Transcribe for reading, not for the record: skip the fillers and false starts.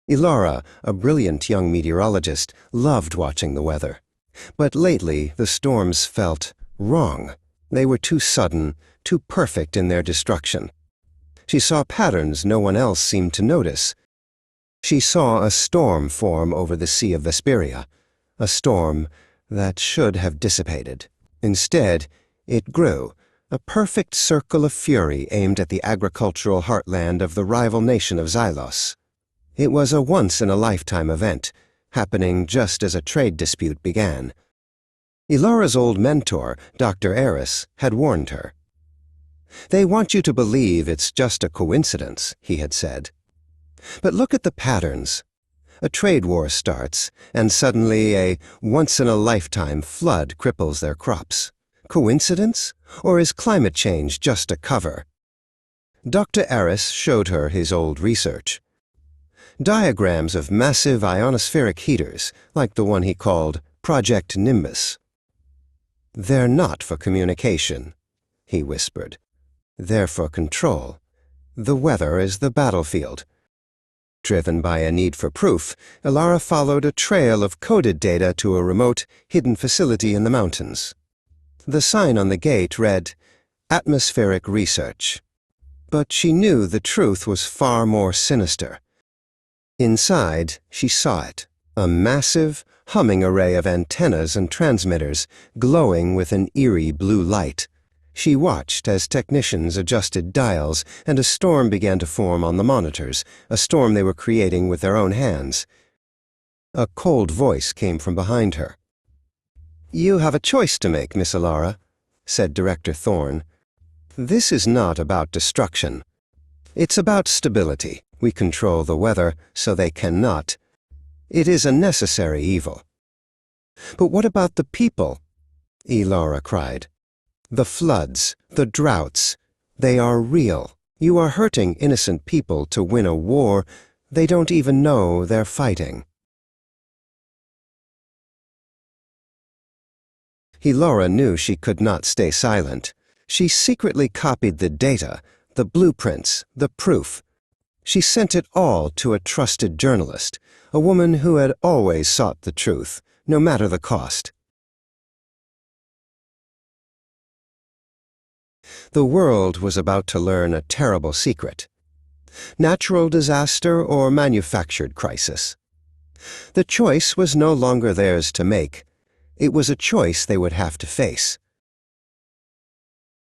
Ilara, a brilliant young meteorologist, loved watching the weather. But lately the storms felt wrong. They were too sudden, too perfect in their destruction. She saw patterns no one else seemed to notice. She saw a storm form over the Sea of Vesperia, a storm that should have dissipated. Instead, it grew, a perfect circle of fury aimed at the agricultural heartland of the rival nation of Xylos. It was a once-in-a-lifetime event, happening just as a trade dispute began. Ilara's old mentor, Dr. Eris, had warned her. "They want you to believe it's just a coincidence," he had said. "But look at the patterns. A trade war starts, and suddenly a once-in-a-lifetime flood cripples their crops. Coincidence? Or is climate change just a cover?" Dr. Eris showed her his old research. Diagrams of massive ionospheric heaters, like the one he called Project Nimbus. "They're not for communication," he whispered. "They're for control. The weather is the battlefield." Driven by a need for proof, Ilara followed a trail of coded data to a remote, hidden facility in the mountains. The sign on the gate read, "Atmospheric Research." But she knew the truth was far more sinister. Inside, she saw it, a massive, humming array of antennas and transmitters, glowing with an eerie blue light. She watched as technicians adjusted dials and a storm began to form on the monitors, a storm they were creating with their own hands. A cold voice came from behind her. "You have a choice to make, Miss Ilara," said Director Thorne. "This is not about destruction. It's about stability. We control the weather, so they cannot. It is a necessary evil." "But what about the people?" Ilara cried. "The floods, the droughts, they are real. You are hurting innocent people to win a war they don't even know they're fighting." Ilara knew she could not stay silent. She secretly copied the data, the blueprints, the proof. She sent it all to a trusted journalist, a woman who had always sought the truth, no matter the cost. The world was about to learn a terrible secret. Natural disaster or manufactured crisis. The choice was no longer theirs to make. It was a choice they would have to face.